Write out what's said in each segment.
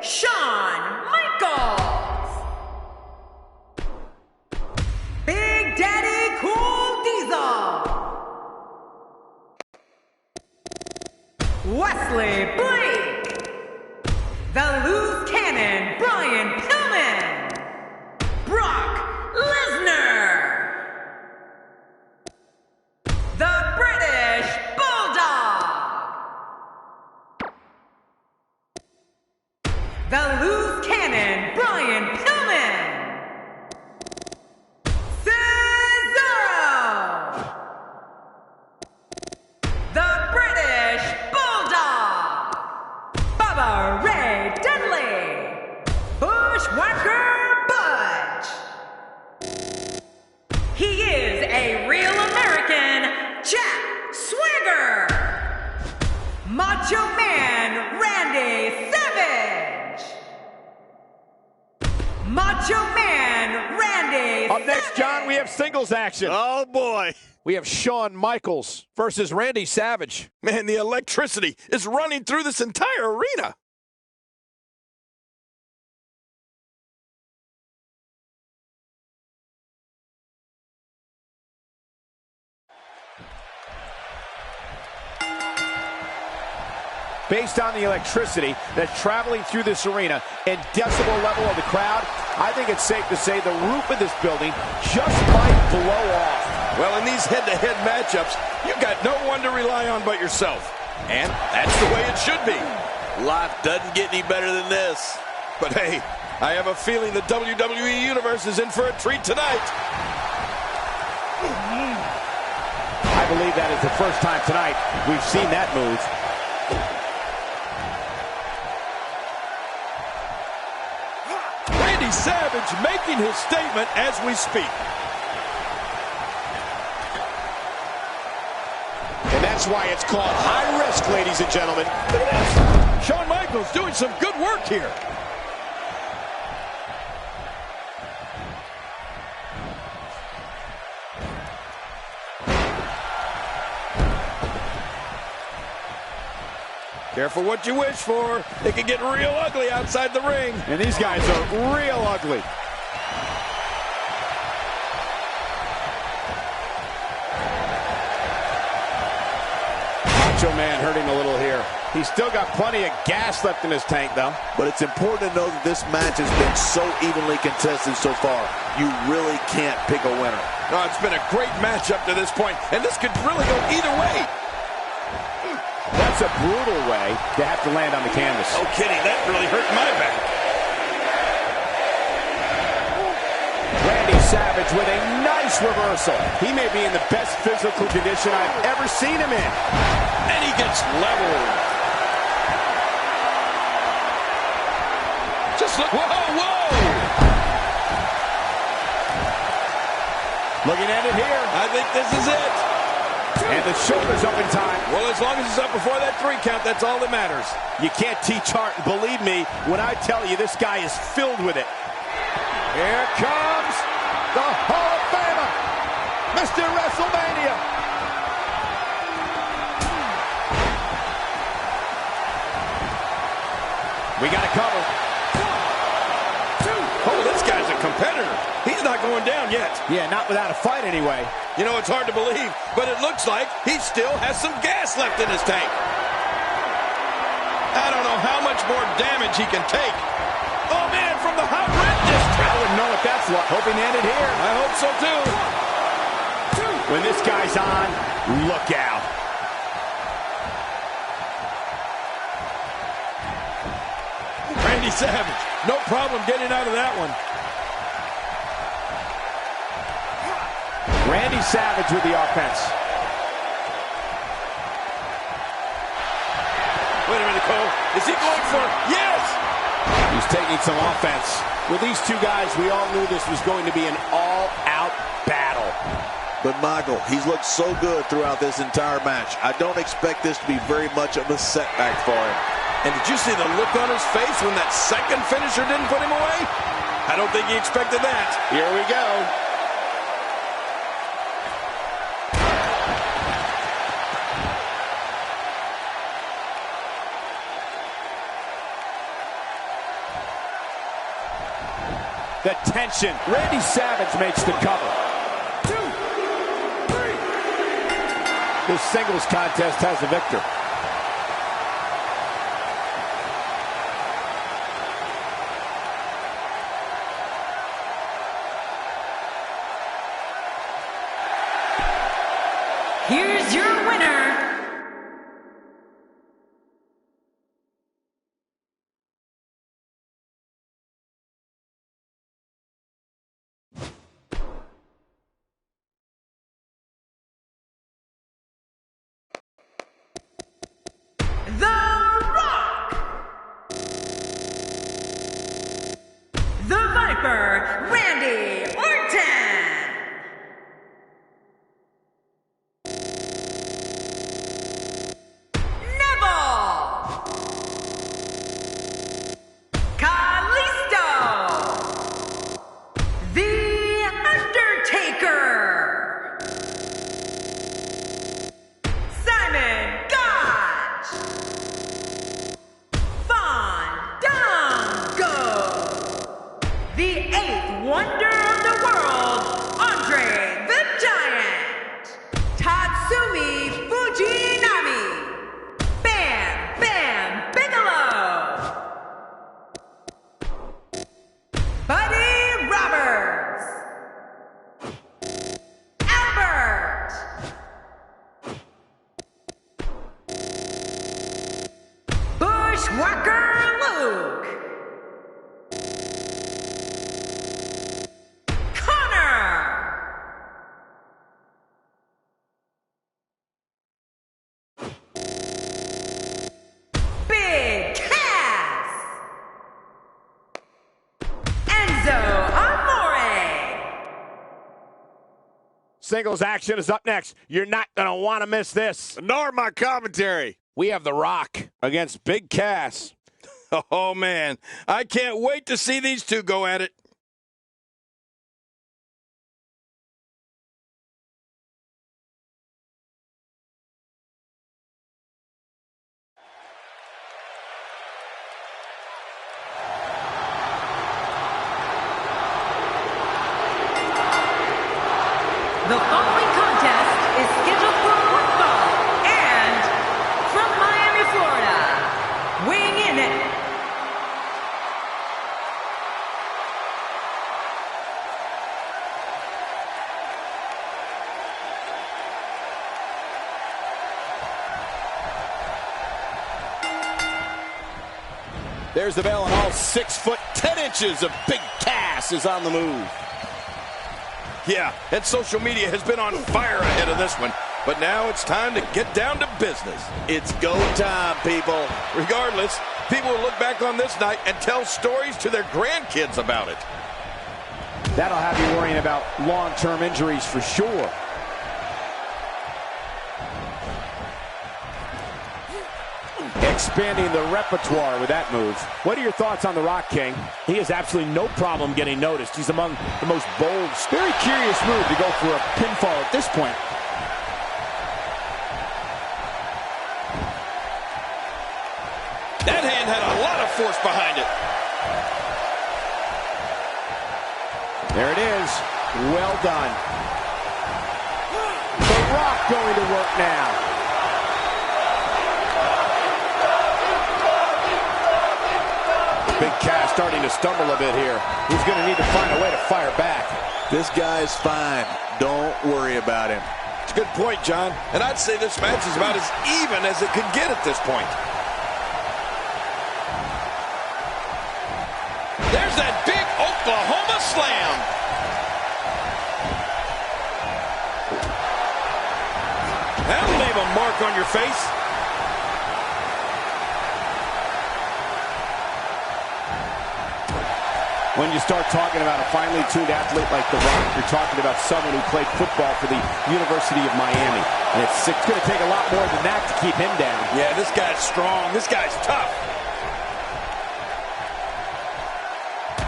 Shawn Michaels. Big Daddy Cool Diesel. Wesley Blake. The Loose Cannon Brian Pillman. Brock Lesnar. The British Bulldog. The Loose Cannon Brian Pillman. Cesaro. The British Bulldog. Bubba Ray Dudley. Bushwhacker Butch. He is a real American, Jack Swagger. Macho Man Randy Savage. Macho Man Randy Up next, John, we have singles action. Oh, boy. We have Shawn Michaels versus Randy Savage. Man, the electricity is running through this entire arena. Based on the electricity that's traveling through this arena and decibel level of the crowd, I think it's safe to say the roof of this building just might blow off. Well, in these head-to-head matchups, you got no one to rely on but yourself. And that's the way it should be. Life doesn't get any better than this. But hey, I have a feeling the WWE Universe is in for a treat tonight. I believe that is the first time tonight we've seen that move. Randy Savage making his statement as we speak. And that's why it's called high risk, ladies and gentlemen. Look at this. Shawn Michaels doing some good work here. Careful what you wish for. It can get real ugly outside the ring. And these guys are real ugly. Macho Man hurting a little here. He's still got plenty of gas left in his tank, though. But it's important to know that this match has been so evenly contested so far. You really can't pick a winner. No, it's been a great match up to this point, and this could really go either way. That's a brutal way to have to land on the canvas. Oh, kidding, that really hurt my back. Randy Savage with a nice reversal. He may be in the best physical condition I've ever seen him in. And he gets leveled. Just look, whoa, whoa! Looking at it here. I think this is it. And the shoulder's up in time. Well, as long as it's up before that 3 count, that's all that matters. You can't teach heart, and believe me when I tell you this guy is filled with it. Here comes the Hall of Famer, Mr. WrestleMania. We got to cover. 1, 2. Oh, this guy's a competitor. He's not going down yet. Yeah, not without a fight anyway. You know, it's hard to believe, but it looks like he still has some gas left in his tank. I don't know how much more damage he can take. Oh, man, from the hot red district. I wouldn't know what that's like. Hoping to end it here. I hope so, too. 1, 2. When this guy's on, look out. Randy Savage, no problem getting out of that one. Randy Savage with the offense. Wait a minute, Cole. Is he going for it? Yes! He's taking some offense. With these two guys, we all knew this was going to be an all-out battle. But Michael, he's looked so good throughout this entire match. I don't expect this to be very much of a setback for him. And did you see the look on his face when that second finisher didn't put him away? I don't think he expected that. Here we go. the tension. Randy Savage makes the cover. 2, 3. This singles contest has the victor. Here's your winner, The Rock! The Viper, Randy Orton! Neville! Kalisto! The Undertaker! Simon Gotch! Fandango! The 8th Wonder of the World, Andre the Giant! Tatsumi Fujinami! Bam Bam Bigelow! Buddy Roberts! Albert! Bushwhacker Luke! Connor! Big Cass! Enzo Amore! Singles action is up next. You're not going to want to miss this. Nor my commentary. We have The Rock against Big Cass. Oh, man. I can't wait to see these two go at it. The following contest is scheduled for one fall and from Miami, Florida, weighing in at There's the bell, and all 6 foot 10 inches of Big Cass is on the move. Yeah, and social media has been on fire ahead of this one. But now it's time to get down to business. It's go time, people. Regardless, people will look back on this night and tell stories to their grandkids about it. That'll have you worrying about long-term injuries for sure. Expanding the repertoire with that move. What are your thoughts on The Rock, King? He has absolutely no problem getting noticed. He's among the most bold. Very curious move to go for a pinfall at this point. That hand had a lot of force behind it. There it is. Well done. The Rock going to work now. Big Cass starting to stumble a bit here. He's going to need to find a way to fire back. This guy's fine. Don't worry about him. It's a good point, John. And I'd say this match is about as even as it could get at this point. There's that big Oklahoma slam. That'll leave a mark on your face. When you start talking about a finely tuned athlete like The Rock, you're talking about someone who played football for the University of Miami. And it's going to take a lot more than that to keep him down. Yeah, this guy's strong. This guy's tough.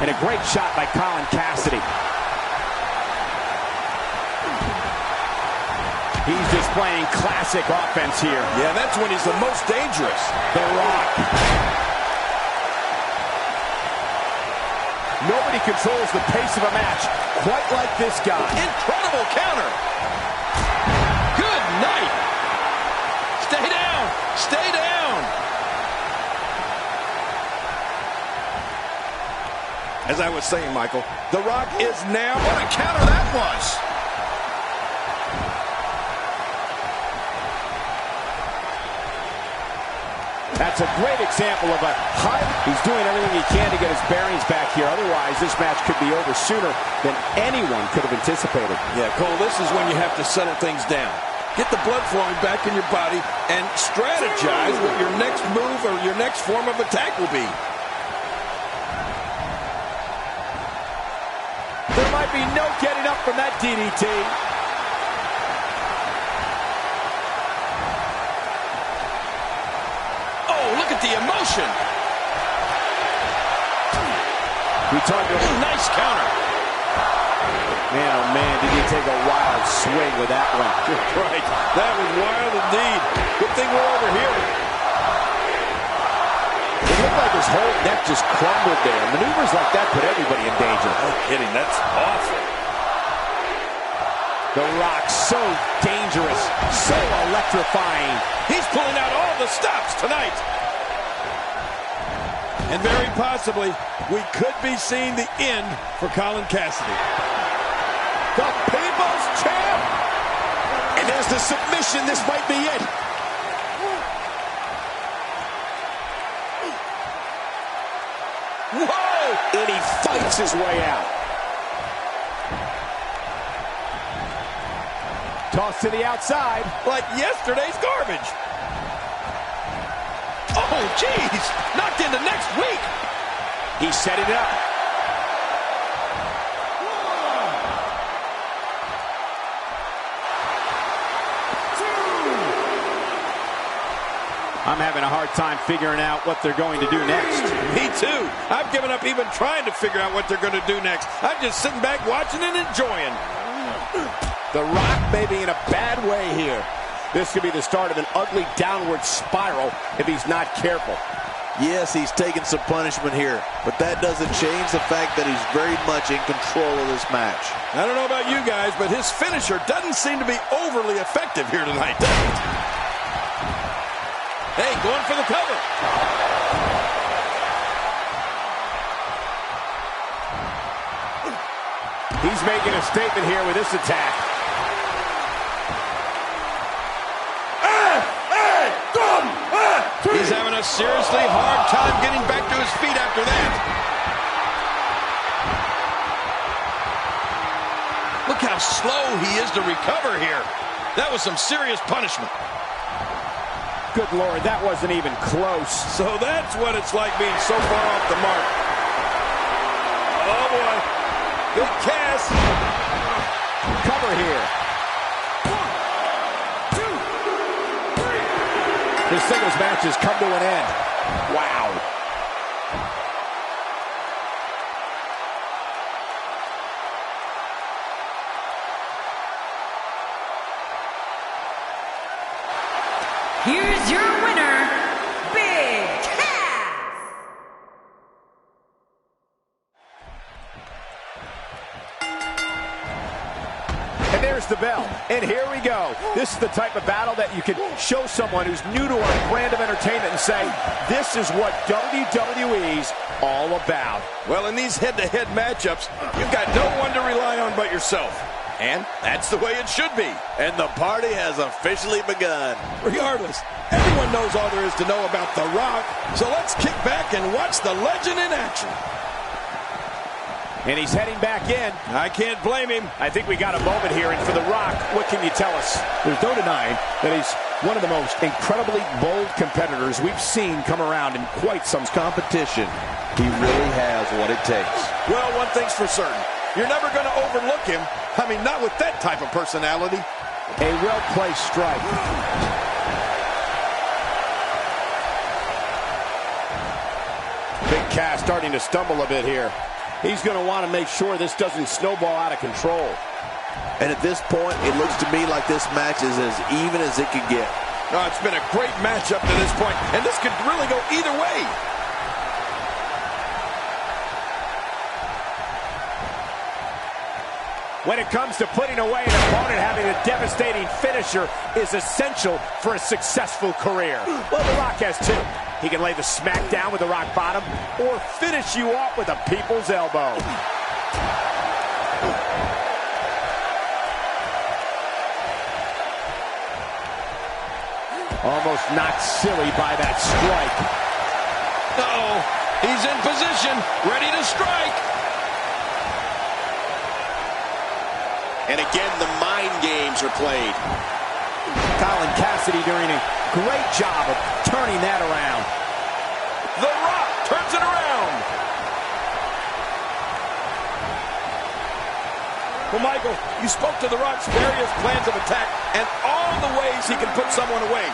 And a great shot by Colin Cassidy. He's displaying classic offense here. Yeah, that's when he's the most dangerous. The Rock. Nobody controls the pace of a match quite like this guy. Incredible counter. Good night. Stay down. Stay down. As I was saying, Michael, The Rock is now... What a counter that was. That's a great example of a high... He's doing everything he can to get his bearings back here. Otherwise, this match could be over sooner than anyone could have anticipated. Yeah, Cole, this is when you have to settle things down. Get the blood flowing back in your body and strategize what your next move or your next form of attack will be. There might be no getting up from that DDT. Look at the emotion. We talked about nice counter. Man, oh man, did he take a wild swing with that one. Right. That was wild indeed. Good thing we're over here. It looked like his whole neck just crumbled there. Maneuvers like that put everybody in danger. No kidding. That's awful. The Rock, so dangerous, so electrifying. He's pulling out all the stops tonight. And very possibly, we could be seeing the end for Colin Cassidy. The People's Champ! And there's the submission. This might be it. Whoa! And he fights his way out. Toss to the outside. Like yesterday's garbage. Oh, jeez. Knocked into next week. He's setting it up. I'm having a hard time figuring out what they're going to do next. Me too. I've given up even trying to figure out what they're going to do next. I'm just sitting back watching and enjoying. The Rock may be in a bad way here. This could be the start of an ugly downward spiral if he's not careful. Yes, he's taking some punishment here, but that doesn't change the fact that he's very much in control of this match. I don't know about you guys, but his finisher doesn't seem to be overly effective here tonight, does it? Hey, going for the cover. He's making a statement here with this attack. He's having a seriously hard time getting back to his feet after that. Look how slow he is to recover here. That was some serious punishment. Good Lord, that wasn't even close. So that's what it's like being so far off the mark. Oh, boy. Big Cass. Cover here. 1, 2, 3. This singles match has come to an end. Wow. Here's your winner, Big Cass! And there's the bell. And here we go. This is the type of battle that you can show someone who's new to our brand of entertainment and say, this is what WWE's all about. Well, in these head-to-head matchups, you've got no one to rely on but yourself. And that's the way it should be. And the party has officially begun. Regardless, everyone knows all there is to know about The Rock, so let's kick back and watch the legend in action. And he's heading back in. I can't blame him. I think we got a moment here, and for The Rock, what can you tell us? There's no denying that he's one of the most incredibly bold competitors we've seen come around in quite some competition. He really has what it takes. Well, one thing's for certain. You're never going to overlook him. I mean, not with that type of personality. A well-placed strike. Big Cass starting to stumble a bit here. He's going to want to make sure this doesn't snowball out of control. And at this point, it looks to me like this match is as even as it could get. Oh, it's been a great match up to this point, and this could really go either way. When it comes to putting away an opponent, having a devastating finisher is essential for a successful career. Well, The Rock has two. He can lay the smack down with the rock bottom or finish you off with a people's elbow. Almost knocked silly by that strike. Uh-oh, he's in position, ready to strike. And again, the mind games are played. Colin Cassidy doing a great job of turning that around. The Rock turns it around. Well, Michael, you spoke to The Rock's various plans of attack and all the ways he can put someone away.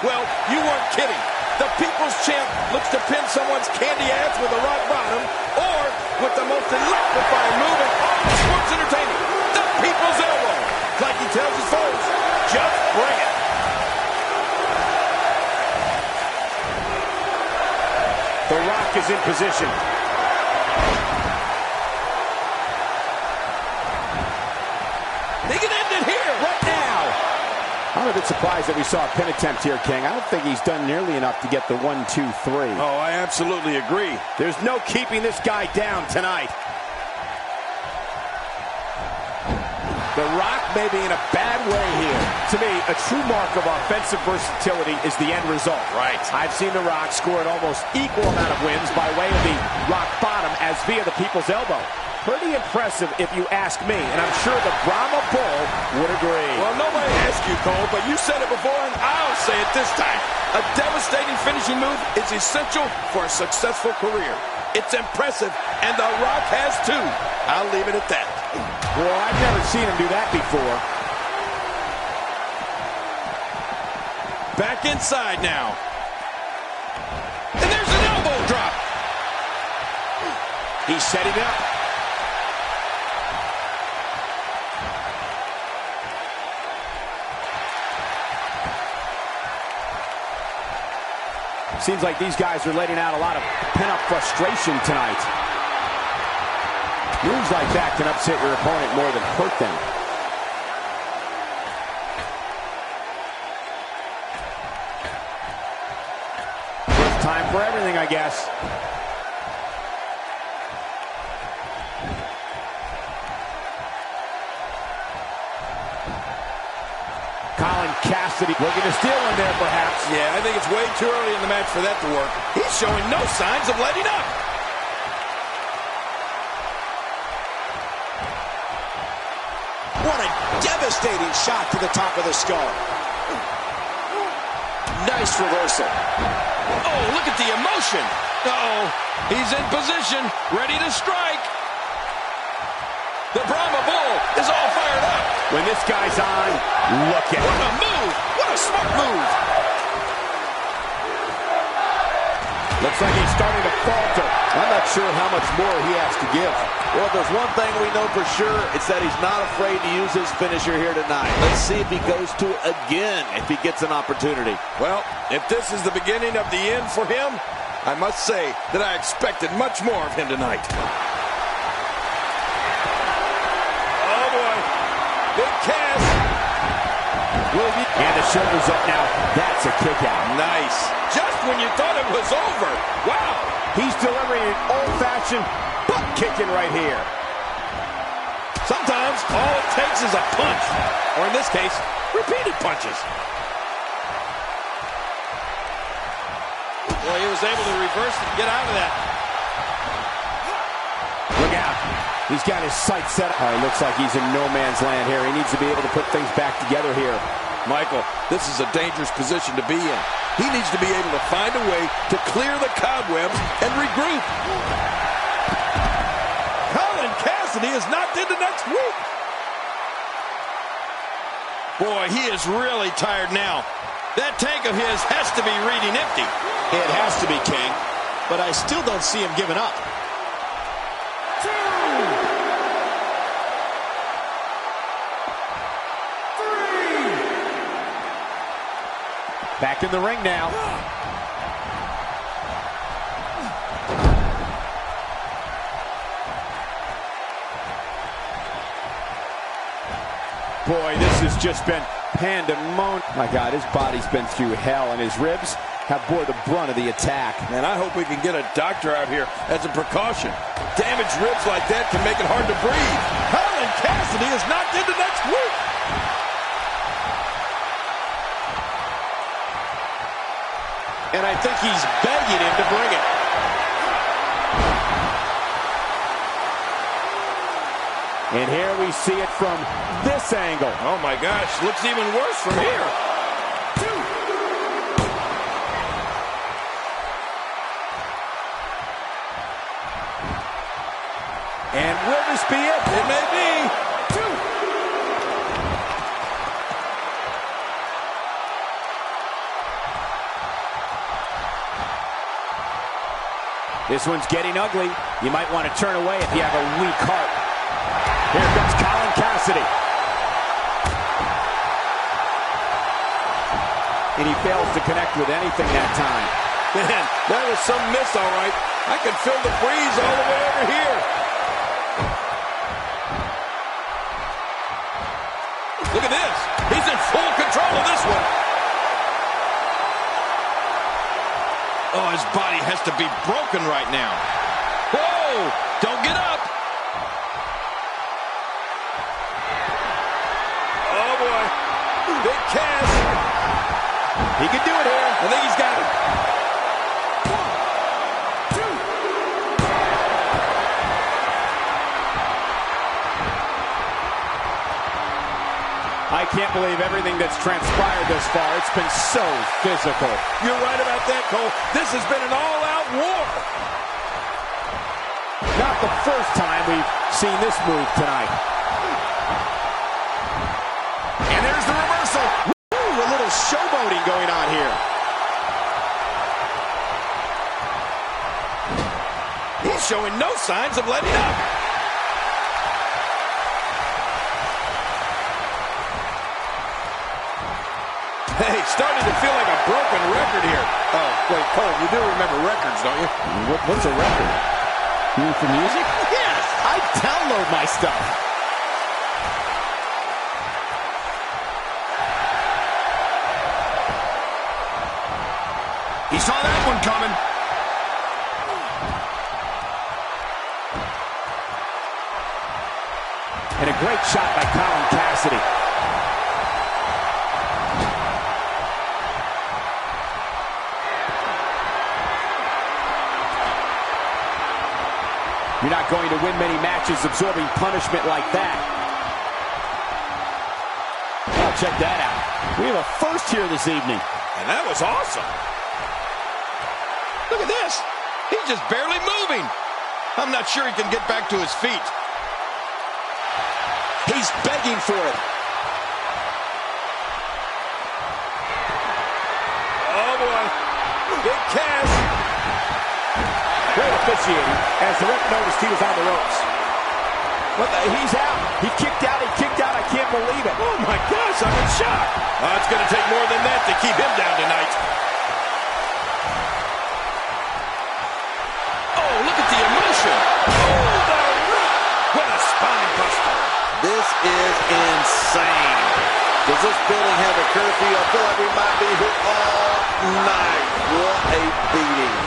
Well, you weren't kidding. The People's Champ looks to pin someone's candy ass with a rock bottom or with the most electrifying move in all of sports entertainment, the People's Elbow. Like he tells his foes, just bring it. The Rock is in position. He can end it here. Right now. I'm a bit surprised that we saw a pin attempt here, King. I don't think he's done nearly enough to get the 1, 2, 3. Oh, I absolutely agree. There's no keeping this guy down tonight. The Rock may be in a bad way here. To me, a true mark of offensive versatility is the end result. Right. I've seen The Rock score an almost equal amount of wins by way of the rock bottom as via the People's Elbow. Pretty impressive if you ask me, and I'm sure the Brahma Bull would agree. Well, nobody asked you, Cole, but you said it before, and I'll say it this time. A devastating finishing move is essential for a successful career. It's impressive, and The Rock has too. I'll leave it at that. Well, I've never seen him do that before. Back inside now. And there's an elbow drop. He's setting it up. Seems like these guys are letting out a lot of pent-up frustration tonight. Moves like that can upset your opponent more than hurt them. First time for everything, I guess. Colin Cassidy looking to steal one there, perhaps. Yeah, I think it's way too early in the match for that to work. He's showing no signs of letting up. What a devastating shot to the top of the skull. Nice reversal. Oh, look at the emotion. Uh-oh, he's in position, ready to strike. The Brahma Bull is all fired up. When this guy's on, look at What him. a move! What a smart move! Looks like he's starting to falter. I'm not sure how much more he has to give. Well, if there's one thing we know for sure, it's that he's not afraid to use his finisher here tonight. Let's see if he goes to it again if he gets an opportunity. Well, if this is the beginning of the end for him, I must say that I expected much more of him tonight. Oh, boy. Big Cass. And the shoulder's up now. That's a kick out. Nice. Just when you thought it was over. Wow. He's delivering an old-fashioned butt kicking right here. Sometimes all it takes is a punch. Or in this case, repeated punches. Boy, he was able to reverse and get out of that. Look out. He's got his sights set up. It looks like he's in no man's land here. He needs to be able to put things back together here. Michael, this is a dangerous position to be in. He needs to be able to find a way to clear the cobwebs and regroup. Colin Cassidy is knocked into next week. Boy, he is really tired now. That tank of his has to be reading empty. It has to be, King. But I still don't see him giving up. Back in the ring now. boy, this has just been pandemonium. My God, his body's been through hell, and his ribs have bore the brunt of the attack. And I hope we can get a doctor out here as a precaution. Damaged ribs like that can make it hard to breathe. Colin Cassidy is knocked into next week. And I think he's begging him to bring it. And here we see it from this angle. Oh my gosh, looks even worse from here. And will this be it? It may be. This one's getting ugly. You might want to turn away if you have a weak heart. Here comes Colin Cassidy. And he fails to connect with anything that time. Man, that was some miss, all right. I can feel the breeze all the way over here. Look at this. He's in full control of this one. Oh, his body has to be broken right now. Whoa! Don't get up. Oh, boy. Big Cass. He can do it here. I think he's got it. 1, 2. I can't believe everything that's transpired this far. It's been so physical. You're right about that, Cole. This has been an all-out war. Not the first time we've seen this move tonight. And there's the reversal. Woo, a little showboating going on here. He's showing no signs of letting up. Hey, starting to feel like a broken record here. Oh, wait, Cole, you do remember records, don't you? What's a record? You mean for music? Yes! I download my stuff. He saw that one coming. And a great shot by Colin Cassidy. You're not going to win many matches absorbing punishment like that. Oh, check that out. We have a first here this evening. And that was awesome. Look at this. He's just barely moving. I'm not sure he can get back to his feet. He's begging for it. Oh, boy. Big Cass. Great officiating as the ref noticed he was on the ropes. He's out. He kicked out. I can't believe it. Oh, my gosh, I'm in shock. Oh, it's going to take more than that to keep him down tonight. Oh, look at the emotion. Oh, the rock. What a spine buster. This is insane. Does this building have a curfew? I feel like we might be here all night. What a beating.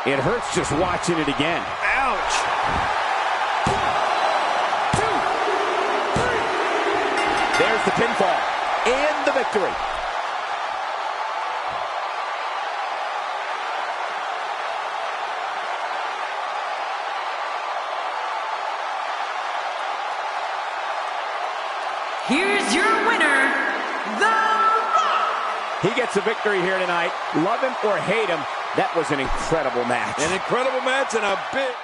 It hurts just watching it again. Ouch. 1, 2, 3. There's the pinfall and the victory. Here's your winner, The Rock. He gets a victory here tonight. Love him or hate him, that was an incredible match. An incredible match and a big...